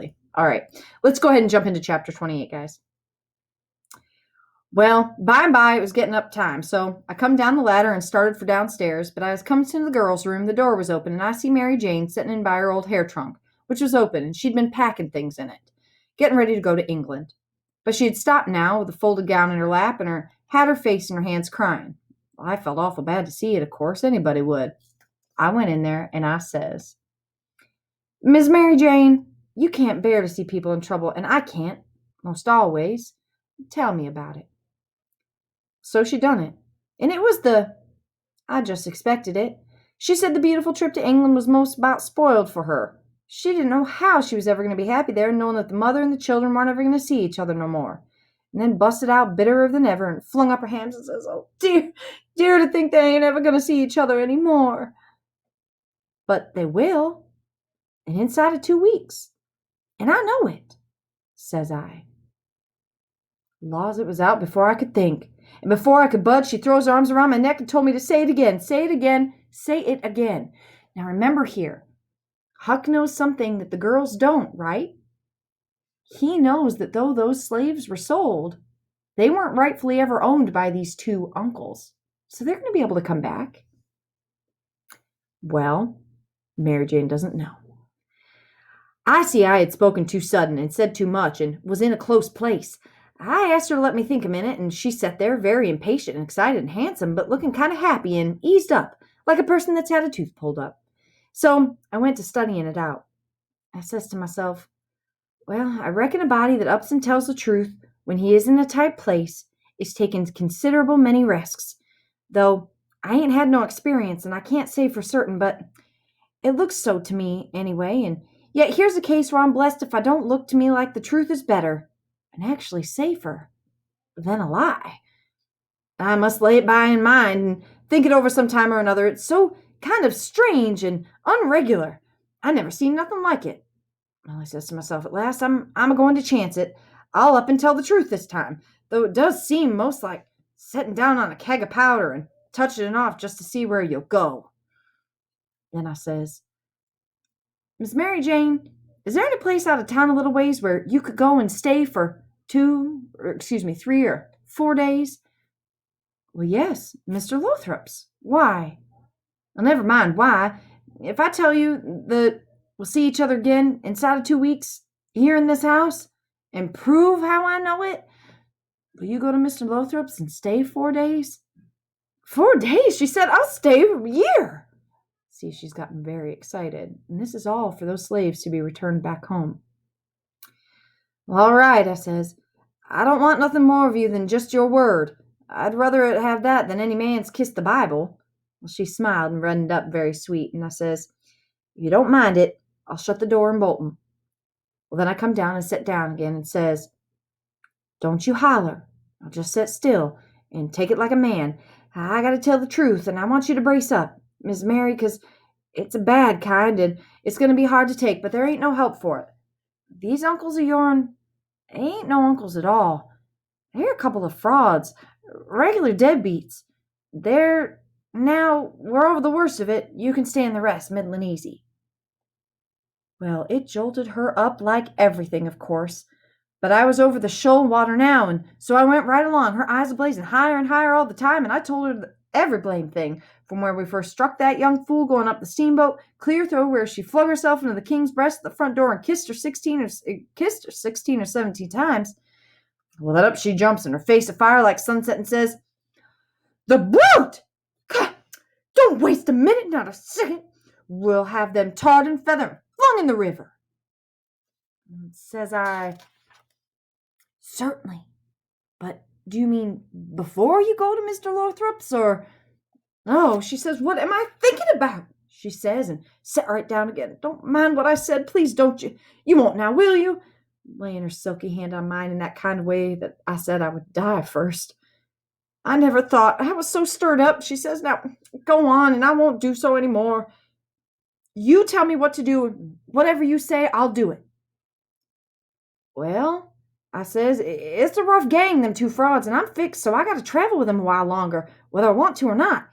silly. All right, let's go ahead and jump into chapter 28, guys. Well, by and by, it was getting up time, so I come down the ladder and started for downstairs, but I was coming to the girls' room, the door was open, and I see Mary Jane sitting in by her old hair trunk, which was open, and she'd been packing things in it, getting ready to go to England. But she had stopped now with a folded gown in her lap and had her face in her hands crying. Well, I felt awful bad to see it, of course, anybody would. I went in there and I says, Miss Mary Jane, you can't bear to see people in trouble, and I can't, most always. Tell me about it. So she done it. And it was I just expected it. She said the beautiful trip to England was most about spoiled for her. She didn't know how she was ever going to be happy there, knowing that the mother and the children weren't ever going to see each other no more. And then busted out bitterer than ever and flung up her hands and says, oh, dear, dear to think they ain't ever going to see each other anymore. But they will, and inside of 2 weeks. And I know it, says I. Laws, it was out before I could think. And before I could budge, she throws her arms around my neck and told me to say it again, say it again, say it again. Now remember here, Huck knows something that the girls don't, right? He knows that though those slaves were sold, they weren't rightfully ever owned by these 2 uncles. So they're going to be able to come back. Well, Mary Jane doesn't know. I see I had spoken too sudden and said too much and was in a close place. I asked her to let me think a minute, and she sat there very impatient and excited and handsome, but looking kind of happy and eased up, like a person that's had a tooth pulled up. So I went to studying it out. I says to myself, well, I reckon a body that ups and tells the truth when he is in a tight place is taking considerable many risks. Though I ain't had no experience, and I can't say for certain, but it looks so to me anyway, and yet here's a case where I'm blessed if I don't look to me like the truth is better, and actually safer, than a lie. I must lay it by in mind and think it over some time or another. It's so kind of strange and unregular. I never seen nothing like it. Well, I says to myself, at last, I'm a-going to chance it. I'll up and tell the truth this time, though it does seem most like setting down on a keg of powder and touching it off just to see where you'll go. Then I says, Miss Mary Jane, is there any place out of town a little ways where you could go and stay for 3 or 4 days? Well, yes, Mr. Lothrop's. Why? Well, never mind why. If I tell you that we'll see each other again inside of 2 weeks here in this house and prove how I know it, will you go to Mr. Lothrop's and stay 4 days? 4 days? She said, I'll stay a year. See, she's gotten very excited, and this is all for those slaves to be returned back home. Well, all right, I says, I don't want nothing more of you than just your word. I'd rather have that than any man's kiss the Bible. Well, she smiled and reddened up very sweet, and I says, if you don't mind it, I'll shut the door and bolt 'em. Well, then I come down and sit down again and says, don't you holler. I'll just sit still and take it like a man. I got to tell the truth, and I want you to brace up, Miss Mary, 'cause it's a bad kind, and it's going to be hard to take, but there ain't no help for it. These uncles of yourn ain't no uncles at all. They're a couple of frauds, regular deadbeats. Now, we're over the worst of it. You can stand the rest, middlin' easy. Well, it jolted her up like everything, of course. But I was over the shoal water now, and so I went right along, her eyes a-blazing higher and higher all the time, and I told her every blame thing, from where we first struck that young fool going up the steamboat, clear through where she flung herself into the king's breast at the front door and kissed her 16 or 17 times. Well, then up she jumps, and her face afire like sunset, and says, the brute! God, don't waste a minute, not a second. We'll have them tarred and feathered and flung in the river. And says I, certainly. But do you mean before you go to Mr. Lothrop's, or... Oh, she says, what am I thinking about? She says, and sat right down again. Don't mind what I said, please, don't you? You won't now, will you? Laying her silky hand on mine in that kind of way that I said I would die first. I never thought. I was so stirred up. She says, now, go on, and I won't do so any more. You tell me what to do. Whatever you say, I'll do it. Well, I says, it's a rough gang, them 2 frauds, and I'm fixed, so I got to travel with them a while longer, whether I want to or not.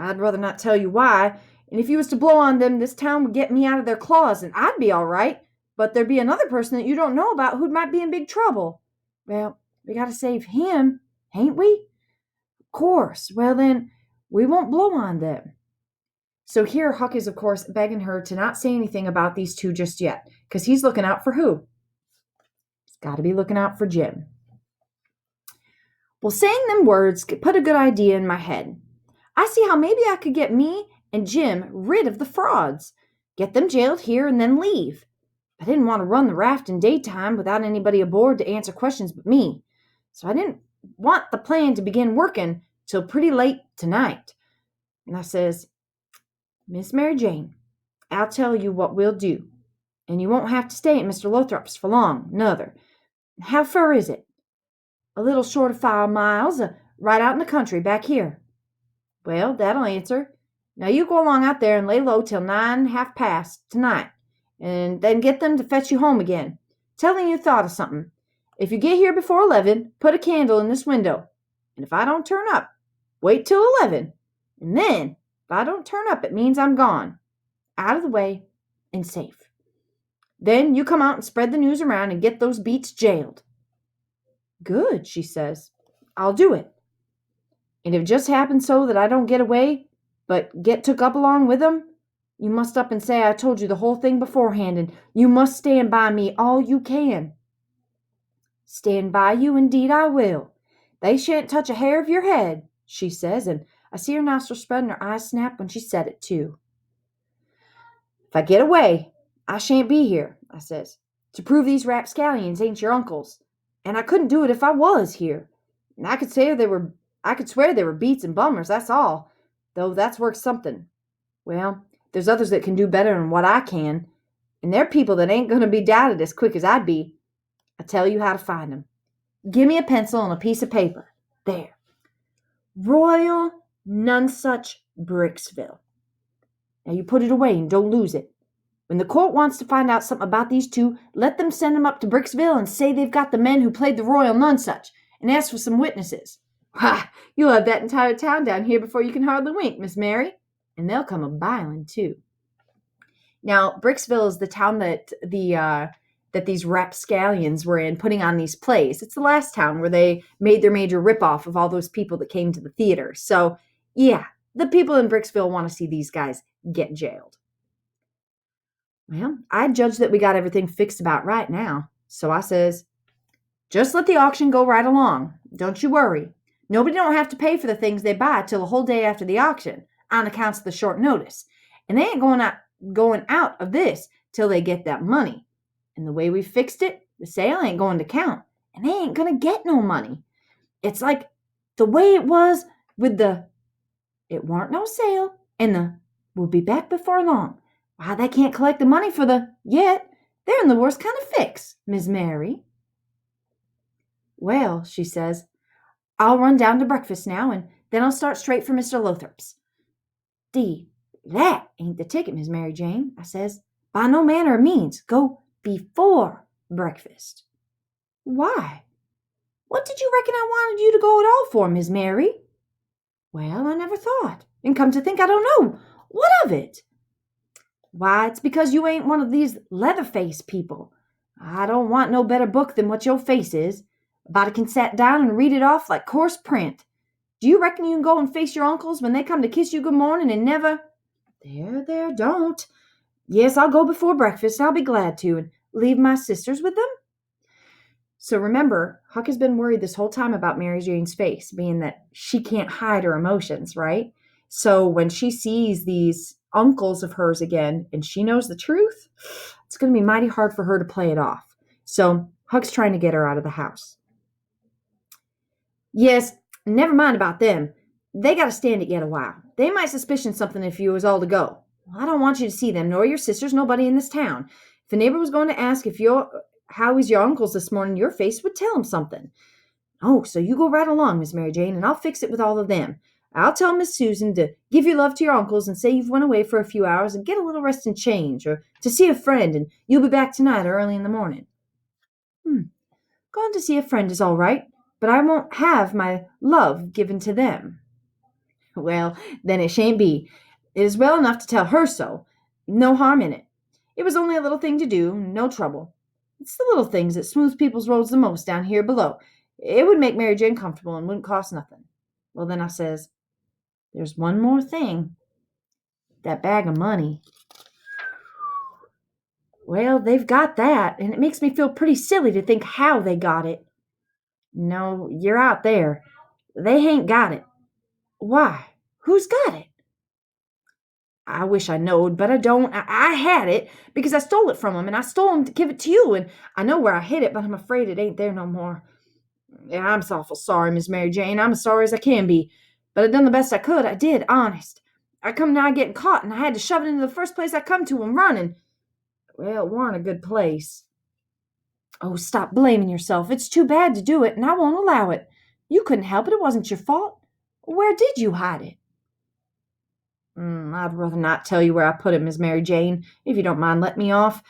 I'd rather not tell you why, and if you was to blow on them, this town would get me out of their claws, and I'd be all right. but there'd be another person that you don't know about who might be in big trouble. Well, we got to save him, ain't we? Of course. Well, then, we won't blow on them. So here Huck is, of course, begging her to not say anything about these two just yet, because he's looking out for who? He's got to be looking out for Jim. Well, saying them words put a good idea in my head. I see how maybe I could get me and Jim rid of the frauds, get them jailed here and then leave. I didn't want to run the raft in daytime without anybody aboard to answer questions but me, so I didn't want the plan to begin working till pretty late tonight. And I says, Miss Mary Jane, I'll tell you what we'll do, and you won't have to stay at Mr. Lothrop's for long, nuther. How far is it? A little short of 5 miles, right out in the country back here. Well, that'll answer. Now you go along out there and lay low till 9:30 tonight, and then get them to fetch you home again. Tell them you thought of something. If you get here before 11, put a candle in this window. And if I don't turn up, wait till 11. And then, if I don't turn up, it means I'm gone. Out of the way and safe. Then you come out and spread the news around and get those beats jailed. Good, she says. I'll do it. And if it just happens so that I don't get away, but get took up along with them, you must up and say I told you the whole thing beforehand, and you must stand by me all you can. Stand by you, indeed I will. They shan't touch a hair of your head, she says, and I see her nostrils spread and her eyes snap when she said it, too. If I get away, I shan't be here, I says, to prove these rapscallions ain't your uncles. And I couldn't do it if I was here. And I could swear they were beats and bummers, that's all. Though that's worth something. Well, there's others that can do better than what I can. And they're people that ain't going to be doubted as quick as I'd be. I tell you how to find them. Give me a pencil and a piece of paper. There. Royal Nonsuch Bricksville. Now you put it away and don't lose it. When the court wants to find out something about these two, let them send them up to Bricksville and say they've got the men who played the Royal Nonsuch, and ask for some witnesses. Ha! You'll have that entire town down here before you can hardly wink, Miss Mary. And they'll come a-bilin', too. Now, Bricksville is the town that these rapscallions were in, putting on these plays. It's the last town where they made their major ripoff of all those people that came to the theater. So, yeah, the people in Bricksville want to see these guys get jailed. Well, I judge that we got everything fixed about right now. So I says, just let the auction go right along. Don't you worry. Nobody don't have to pay for the things they buy till a whole day after the auction, on accounts of the short notice. And they ain't going out of this till they get that money. And the way we fixed it, the sale ain't going to count, and they ain't going to get no money. It's like the way it was with it warn't no sale, and we'll be back before long. Why, they can't collect the money for yet. They're in the worst kind of fix, Miss Mary. Well, she says, I'll run down to breakfast now, and then I'll start straight for Mr. Lothrop's. That ain't the ticket, Miss Mary Jane, I says. By no manner of means. Go before breakfast. Why? What did you reckon I wanted you to go at all for, Miss Mary? Well, I never thought. And come to think, I don't know. What of it? Why, it's because you ain't one of these leather-faced people. I don't want no better book than what your face is. A body can sat down and read it off like coarse print. Do you reckon you can go and face your uncles when they come to kiss you good morning and never... There, don't. Yes, I'll go before breakfast. I'll be glad to, and leave my sisters with them. So remember, Huck has been worried this whole time about Mary Jane's face, being that she can't hide her emotions, right? So when she sees these uncles of hers again, and she knows the truth, it's going to be mighty hard for her to play it off. So Huck's trying to get her out of the house. Yes, never mind about them. They got to stand it yet a while. They might suspicion something if you was all to go. Well, I don't want you to see them, nor your sisters, nobody in this town. If a neighbor was going to ask how is your uncles this morning, your face would tell him something. Oh, so you go right along, Miss Mary Jane, and I'll fix it with all of them. I'll tell Miss Susan to give your love to your uncles and say you've went away for a few hours and get a little rest and change, or to see a friend, and you'll be back tonight or early in the morning. Going to see a friend is all right, but I won't have my love given to them. Well, then it shan't be. It is well enough to tell her so. No harm in it. It was only a little thing to do, no trouble. It's the little things that smooth people's roads the most down here below. It would make Mary Jane comfortable and wouldn't cost nothing. Well, then I says, there's one more thing. That bag of money. Well, they've got that, and it makes me feel pretty silly to think how they got it. No, you're out there. They hain't got it. Why? Who's got it? I wish I knowed, but I don't. I had it because I stole it from him, and I stole him to give it to you, and I know where I hid it, but I'm afraid it ain't there no more. Yeah, I'm so awful sorry, Miss Mary Jane. I'm as sorry as I can be. But I done the best I could. I did, honest. I come nigh getting caught, and I had to shove it into the first place I come to and running. Well, it warn't a good place. Oh, stop blaming yourself. It's too bad to do it, and I won't allow it. You couldn't help it. It wasn't your fault. Where did you hide it? I'd rather not tell you where I put it, Miss Mary Jane, if you don't mind letting me off.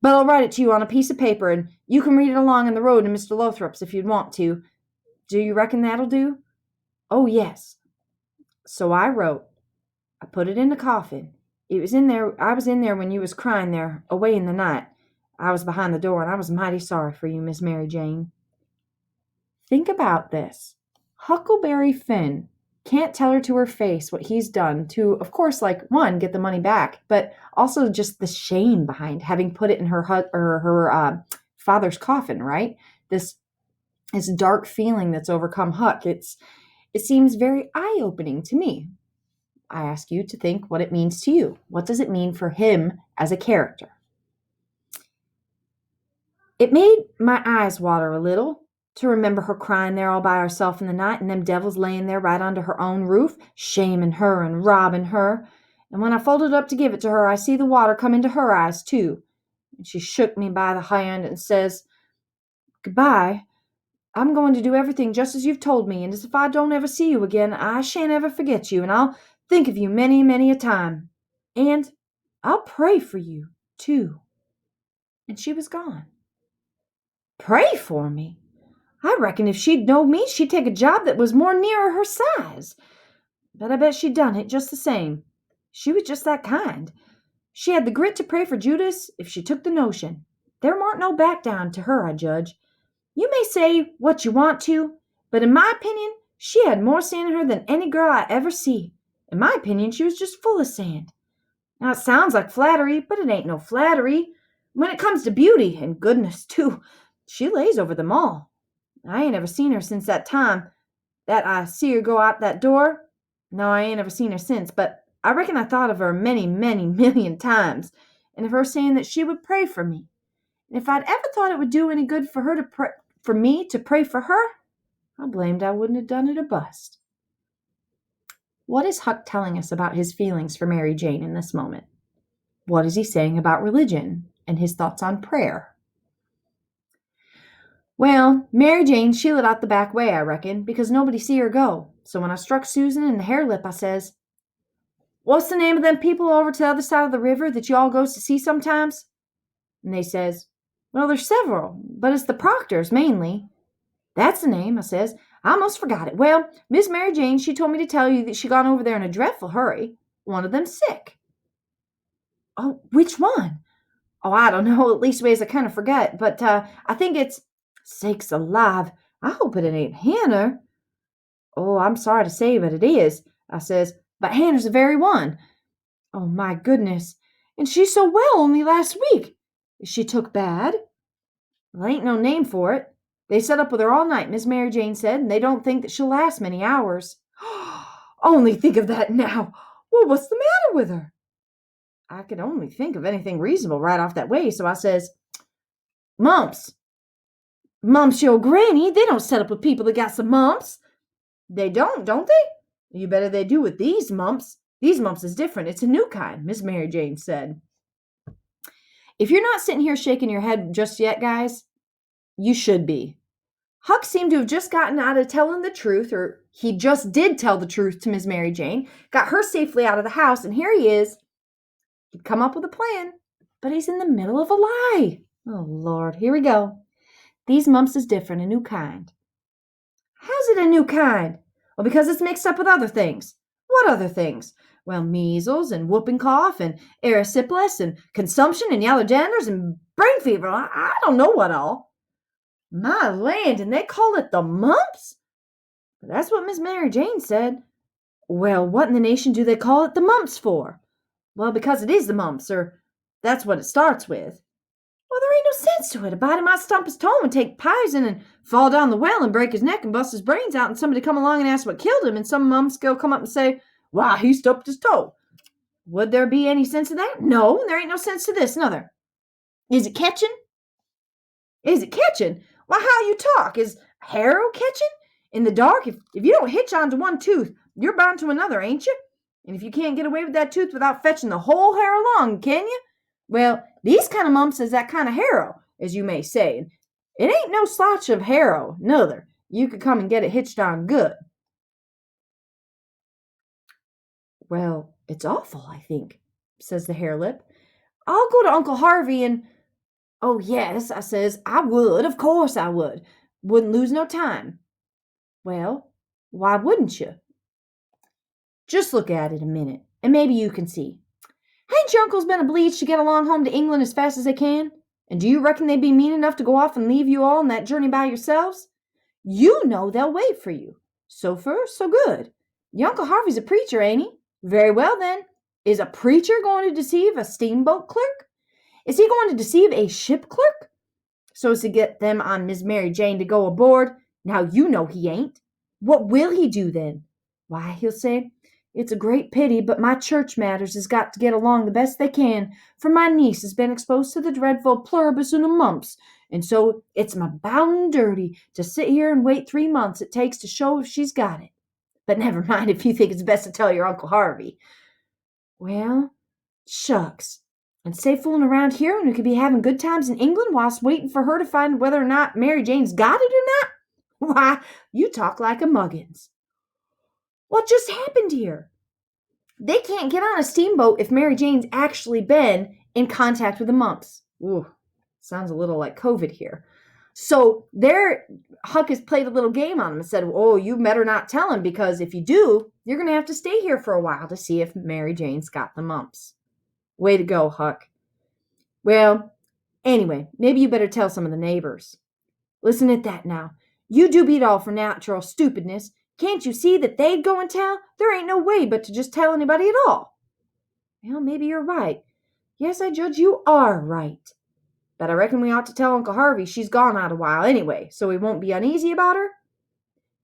But I'll write it to you on a piece of paper, and you can read it along in the road to Mr. Lothrop's if you'd want to. Do you reckon that'll do? Oh, yes. So I wrote. I put it in the coffin. It was in there. I was in there when you was crying there, away in the night. I was behind the door, and I was mighty sorry for you, Miss Mary Jane. Think about this. Huckleberry Finn can't tell her to her face what he's done to, of course, like, one, get the money back, but also just the shame behind having put it in her father's coffin, right? This dark feeling that's overcome Huck. It seems very eye-opening to me. I ask you to think what it means to you. What does it mean for him as a character? It made my eyes water a little to remember her crying there all by herself in the night and them devils laying there right under her own roof, shaming her and robbing her. And when I folded up to give it to her, I see the water come into her eyes too. And she shook me by the hand and says, "Goodbye. I'm going to do everything just as you've told me, and as if I don't ever see you again, I shan't ever forget you, and I'll think of you many, many a time. And I'll pray for you, too." And she was gone. Pray for me? I reckon if she'd known me, she'd take a job that was more nearer her size. But I bet she'd done it just the same. She was just that kind. She had the grit to pray for Judas if she took the notion. There warn't no back down to her, I judge. You may say what you want to, but in my opinion, she had more sand in her than any girl I ever see. In my opinion, she was just full of sand. Now, it sounds like flattery, but it ain't no flattery. When it comes to beauty, and goodness, too, she lays over them all. I ain't ever seen her since that time that I see her go out that door. No, I ain't ever seen her since, but I reckon I thought of her many, many million times, and of her saying that she would pray for me. And if I'd ever thought it would do any good for her to pray, for me to pray for her, I blamed I wouldn't have done it a bust. What is Huck telling us about his feelings for Mary Jane in this moment? What is he saying about religion and his thoughts on prayer? Well, Mary Jane, she lit out the back way, I reckon, because nobody see her go. So when I struck Susan in the hair lip, I says, "What's the name of them people over to the other side of the river that you all goes to see sometimes?" And they says, "Well, there's several, but it's the Proctors mainly." "That's the name," I says. "I almost forgot it. Well, Miss Mary Jane, she told me to tell you that she gone over there in a dreadful hurry. One of them's sick." "Oh, which one?" "Oh, I don't know. At leastways, I kind of forget. But I think it's—" "Sakes alive, I hope it ain't Hannah." "Oh, I'm sorry to say, but it is," I says. "But Hannah's the very one." "Oh, my goodness. And she's so well only last week. Is she took bad?" "Well, ain't no name for it. They set up with her all night, Miss Mary Jane said, and they don't think that she'll last many hours." "Only think of that now. Well, what's the matter with her?" I could only think of anything reasonable right off that way, so I says, "Mumps." "Mumps, your granny? They don't set up with people that got some mumps." "They don't they? You better they do with these mumps. These mumps is different. It's a new kind," Miss Mary Jane said. If you're not sitting here shaking your head just yet, guys, you should be. Huck seemed to have just gotten out of telling the truth, or he just did tell the truth to Miss Mary Jane, got her safely out of the house, and here he is. He'd come up with a plan, but he's in the middle of a lie. Oh, Lord, here we go. These mumps is different, a new kind. How's it a new kind? Well, because it's mixed up with other things. What other things? Well, measles and whooping cough and erysipelas and consumption and yellow janitors and brain fever. I don't know what all. My land, and they call it the mumps? That's what Miss Mary Jane said. Well, what in the nation do they call it the mumps for? Well, because it is the mumps, or that's what it starts with. Well, there ain't no sense to it. A body might stump his toe and take poison and fall down the well and break his neck and bust his brains out, and somebody come along and ask what killed him, and some mumps go come up and say, why, he stumped his toe. Would there be any sense to that? No, there ain't no sense to this, nother. Is it catching? Is it catching? Why, how you talk? Is harrow catching? In the dark, if you don't hitch onto one tooth, you're bound to another, ain't you? And if you can't get away with that tooth without fetching the whole hair along, can you? Well, these kind of mumps is that kind of harrow, as you may say. And it ain't no slouch of harrow, nother. You could come and get it hitched on good. Well, it's awful, I think, says the hare lip. I'll go to Uncle Harvey and... Oh, yes, I says, I would, of course I would. Wouldn't lose no time. Well, why wouldn't you? Just look at it a minute, and maybe you can see. Hain't your uncles been obliged to get along home to England as fast as they can? And do you reckon they'd be mean enough to go off and leave you all on that journey by yourselves? You know they'll wait for you. So far, so good. Your Uncle Harvey's a preacher, ain't he? Very well, then. Is a preacher going to deceive a steamboat clerk? Is he going to deceive a ship clerk? So as to get them on Miss Mary Jane to go aboard? Now you know he ain't. What will he do then? Why, he'll say, it's a great pity, but my church matters has got to get along the best they can, for my niece has been exposed to the dreadful pluribus unum mumps, and so it's my bounden duty to sit here and wait 3 months it takes to show if she's got it. But never mind if you think it's best to tell your Uncle Harvey. Well, shucks. And stay fooling around here when we could be having good times in England whilst waiting for her to find whether or not Mary Jane's got it or not? Why, you talk like a muggins. What just happened here? They can't get on a steamboat if Mary Jane's actually been in contact with the mumps. Ooh, sounds a little like COVID here. So Huck has played a little game on him and said, oh, you better not tell him, because if you do, you're going to have to stay here for a while to see if Mary Jane's got the mumps. Way to go, Huck. Well, anyway, maybe you better tell some of the neighbors. Listen at that now. You do beat all for natural stupidness. Can't you see that they'd go and tell? There ain't no way but to just tell anybody at all. Well, maybe you're right. Yes, I judge you are right. But I reckon we ought to tell Uncle Harvey she's gone out a while anyway, so we won't be uneasy about her.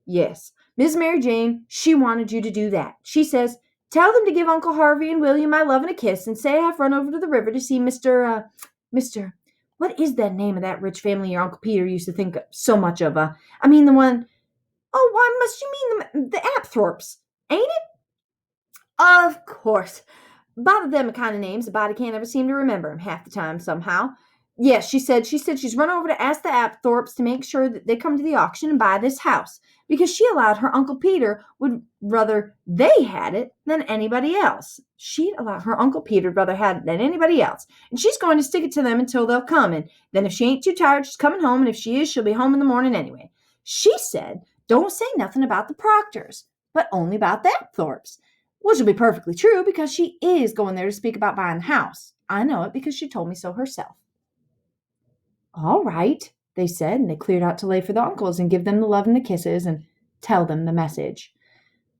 Yes, Miss Mary Jane, she wanted you to do that. She says, tell them to give Uncle Harvey and William my love and a kiss, and say I've run over to the river to see Mr. What is the name of that rich family your Uncle Peter used to think so much of? I mean the one... Oh, why must you mean the Apthorpes, ain't it? Of course. Bother them kind of names, a body can't ever seem to remember them half the time somehow. Yes, she said she's run over to ask the Apthorpes to make sure that they come to the auction and buy this house, because she allowed her Uncle Peter would rather they had it than anybody else. She'd allow her Uncle Peter rather had it than anybody else, and she's going to stick it to them until they'll come, and then if she ain't too tired, she's coming home, and if she is, she'll be home in the morning anyway. She said, don't say nothing about the Proctors, but only about the Apthorpes, which will be perfectly true, because she is going there to speak about buying the house. I know it because she told me so herself. All right, they said, and they cleared out to lay for the uncles and give them the love and the kisses and tell them the message.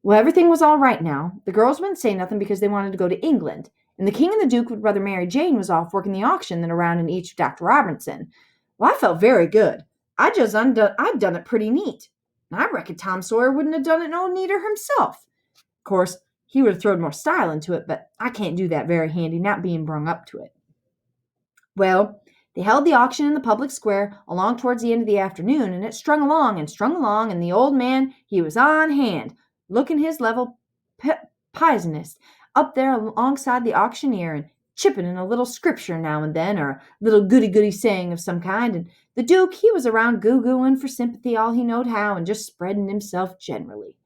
Well, everything was all right now. The girls wouldn't say nothing because they wanted to go to England, and the king and the duke would rather Mary Jane was off working the auction than around in each of Dr. Robertson. Well, I felt very good. I'd done it pretty neat. And I reckon Tom Sawyer wouldn't have done it no neater himself. Of course, he would have thrown more style into it, but I can't do that very handy, not being brung up to it. Well, they held the auction in the public square along towards the end of the afternoon, and it strung along, and the old man, he was on hand, looking his level pizenest, up there alongside the auctioneer, and chipping in a little scripture now and then, or a little goody-goody saying of some kind, and the Duke, he was around goo-gooing for sympathy all he knowed how, and just spreading himself generally.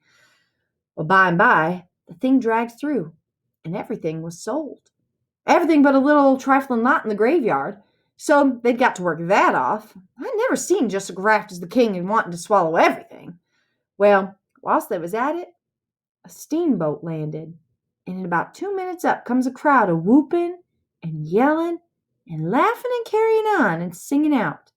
Well, by and by, the thing dragged through, and everything was sold. Everything but a little trifling lot in the graveyard. So they'd got to work that off. I never seen just a graft as the king and wanting to swallow everything. Well, whilst they was at it, a steamboat landed. and in about 2 minutes up comes a crowd a whooping and yelling and laughing and carrying on and singing out,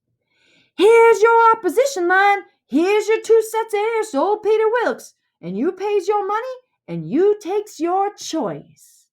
"Here's your opposition line. Here's your 2 sets of ears to old Peter Wilkes, and you pays your money and you takes your choice."